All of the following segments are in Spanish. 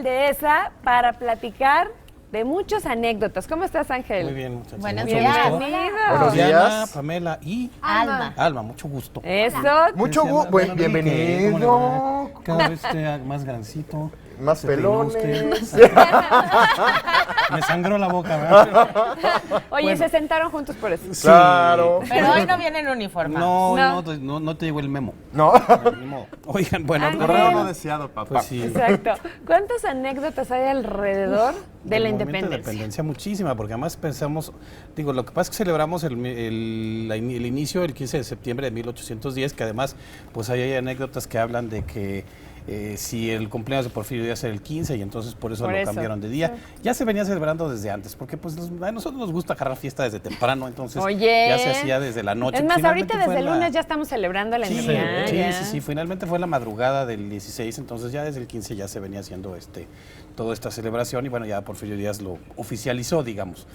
Ángel Dehesa para platicar de muchas anécdotas. ¿Cómo estás, Ángel? Muy bien, muchachos. Buenos Mucho días. gusto. Bienvenido. Buenos Diana, días. Pamela y Alma. Mucho gusto. Eso. Mucho gusto. ¿Cómo le Bienvenido. va? Cada vez más grancito. Más Se peinó pelones. usted. Me sangró la boca, ¿verdad? Oye, Bueno. se sentaron juntos por eso. Sí. Claro. Pero hoy no vienen uniformados. No te llegó el memo. No. Ni modo. Oigan, bueno, Ángel. Correo no deseado, papá. pues sí. Exacto. ¿Cuántas anécdotas hay alrededor de la Del momento de independencia? independencia muchísima, porque además pensamos, digo, lo que pasa es que celebramos el inicio el 15 de septiembre de 1810, que además pues ahí hay anécdotas que hablan de que si el cumpleaños de Porfirio Díaz era el 15 y entonces por eso lo cambiaron de día. Sí. Ya se venía celebrando desde antes, porque pues a nosotros nos gusta agarrar fiesta desde temprano, entonces Oye. ya se hacía desde la noche. Es más, Finalmente ahorita fue desde el la- lunes ya estamos celebrando la independencia. Sí, finalmente fue la madrugada del 16, entonces ya desde el 15 ya se venía haciendo toda esta celebración y bueno, ya Porfirio Díaz lo oficializó, digamos.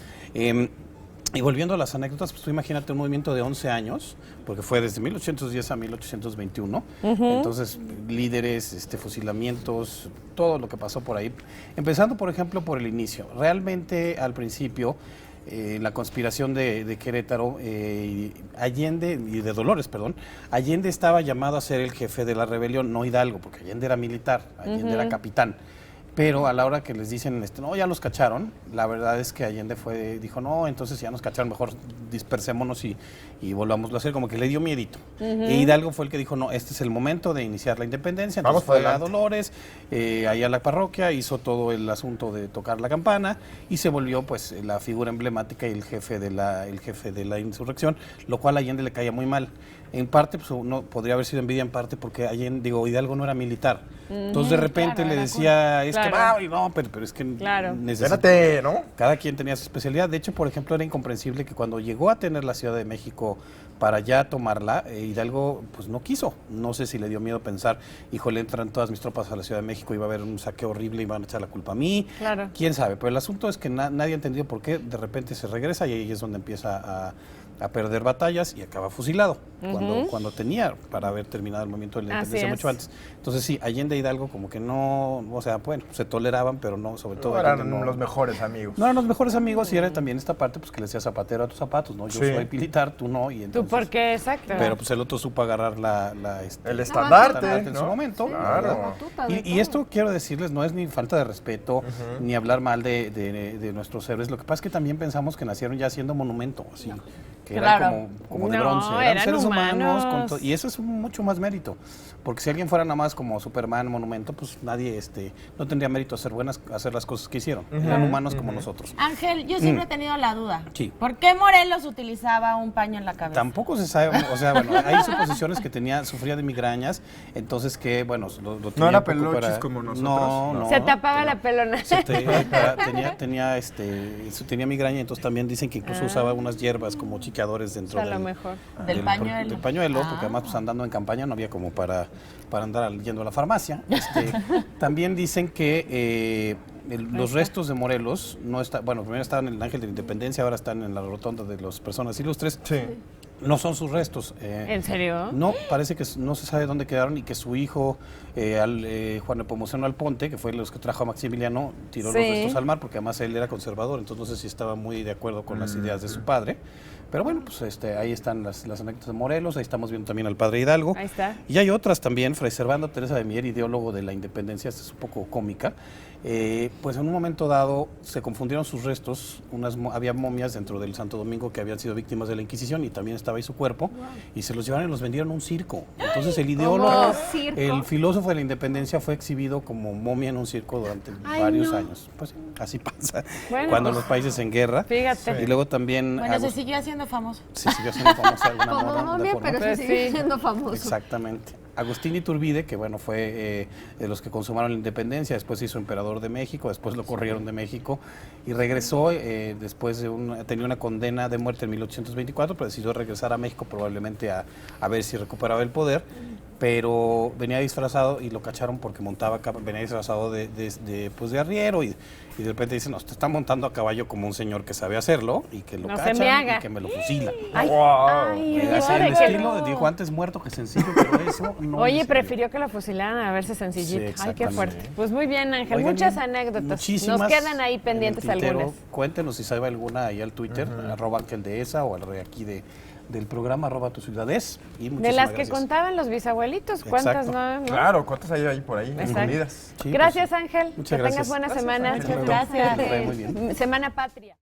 Y volviendo a las anécdotas, pues tú imagínate un movimiento de 11 años, porque fue desde 1810 a 1821, entonces líderes, fusilamientos, todo lo que pasó por ahí. Empezando, por ejemplo, por el inicio. Realmente, al principio, la conspiración de Querétaro, Allende, y de Dolores, perdón, Allende estaba llamado a ser el jefe de la rebelión, no Hidalgo, porque Allende era militar, Allende era capitán. Pero a la hora que les dicen, no, ya los cacharon, la verdad es que Allende dijo, no, entonces ya nos cacharon, mejor dispersémonos y volvámoslo a hacer, como que le dio miedito. E Hidalgo fue el que dijo, no, este es el momento de iniciar la independencia, entonces Vamos fue a adelante. Dolores, ahí a la parroquia, hizo todo el asunto de tocar la campana y se volvió pues la figura emblemática y el jefe de la insurrección, lo cual a Allende le caía muy mal. En parte, pues uno podría haber sido envidia en parte porque Hidalgo no era militar. Entonces de repente claro, le era decía, es que Claro. va, y no, pero es que Claro. Espérate, ¿no? cada quien tenía su especialidad. De hecho, por ejemplo, era incomprensible que cuando llegó a tener la Ciudad de México para ya tomarla, Hidalgo pues no quiso. No sé si le dio miedo pensar, híjole, entran todas mis tropas a la Ciudad de México y va a haber un saqueo horrible y van a echar la culpa a mí. Claro. Quién sabe, pero el asunto es que nadie ha entendido por qué de repente se regresa y ahí es donde empieza a perder batallas y acaba fusilado, cuando tenía para haber terminado el movimiento de la Así independencia es. mucho antes. Entonces sí, Allende e Hidalgo como que no, o sea, bueno, se toleraban, pero no, sobre todo No Allende eran los mejores amigos. no eran los mejores amigos y era también esta parte pues que le decía zapatero a tus zapatos, ¿no? Yo Sí. soy militar, tú no, y ¿Tú entonces... por qué? Exacto. Pero pues el otro supo agarrar El estandarte, en ¿no? su momento. Claro. Y esto quiero decirles, no es ni falta de respeto, ni hablar mal de nuestros héroes. Lo que pasa es que también pensamos que nacieron ya siendo monumento, así, que Claro. eran como de No, bronce, eran seres humanos. humanos. Y eso es mucho más mérito, porque si alguien fuera nada más como Superman, monumento, pues nadie no tendría mérito hacer las cosas que hicieron. Eran humanos como nosotros. Ángel, yo siempre he tenido la duda. Sí. ¿Por qué Morelos utilizaba un paño en la cabeza? Tampoco se sabe, o sea, bueno, hay suposiciones que sufría de migrañas, entonces que, bueno, lo tenía era un poco peluchis como nosotros. No. Se tapaba la pelona. Tenía migraña, entonces también dicen que incluso usaba unas hierbas como chiqueadores dentro A lo mejor. Del pañuelo. del pañuelo, porque además pues andando en campaña no había como para andar yendo a la farmacia. También dicen que los restos de Morelos primero estaban en el Ángel de la Independencia, ahora están en la rotonda de las personas ilustres. Sí. No son sus restos. ¿En serio? No, parece que no se sabe dónde quedaron y que su hijo, Juan Nepomuceno Alponte, que fue los que trajo a Maximiliano, tiró Sí. los restos al mar porque además él era conservador, entonces no sé si estaba muy de acuerdo con las ideas de su padre. Pero bueno, pues ahí están las anécdotas de Morelos, ahí estamos viendo también al padre Hidalgo. Ahí está. Y hay otras también, Fray Servando Teresa de Mier, ideólogo de la independencia, esta es un poco cómica. Pues en un momento dado se confundieron sus restos, había momias dentro del Santo Domingo que habían sido víctimas de la Inquisición y también estaba ahí su cuerpo, y se los llevaron y los vendieron a un circo. Entonces el ideólogo, circo? el filósofo de la independencia fue exhibido como momia en un circo durante varios años. Pues sí, así pasa Bueno, cuando pues, los países en guerra. Fíjate. Y luego también... Bueno, se siguió haciendo famoso. se siguió haciendo famoso de alguna Como moda, de momia, forma. pero Pues sí sigue sí. siendo famoso. Exactamente. Agustín Iturbide, que bueno, fue de los que consumaron la independencia, después se hizo emperador de México, después lo corrieron de México y regresó después tenía una condena de muerte en 1824, pero decidió regresar a México probablemente a ver si recuperaba el poder. pero venía disfrazado y lo cacharon porque montaba, venía disfrazado pues de arriero y de repente dicen, no, usted está montando a caballo como un señor que sabe hacerlo y que lo No se me cachan haga. y que me lo fusila. Ay, Wow. ay, Así pobre el que estilo, no. dijo antes muerto que sencillo, pero eso no. Oye, es prefirió que lo fusilaran a verse sencillito. Sí, Ay, qué fuerte. exactamente. Pues muy bien, Ángel. Oigan, muchas bien, anécdotas. muchísimas Nos quedan ahí en el pendientes tintero. algunas. Cuéntenos si sabe alguna ahí al Twitter, @AngelDehesa o al de aquí del programa @tuciudades. Y De muchísimas las que gracias. contaban los bisabuelitos, ¿cuántas Exacto. no? Claro, ¿cuántas hay ahí por ahí Exacto. escondidas? Sí, Gracias, pues, Ángel. muchas Que tengas gracias. buena Gracias, semana. Ángel. Gracias. Que te vaya muy bien. Semana Patria.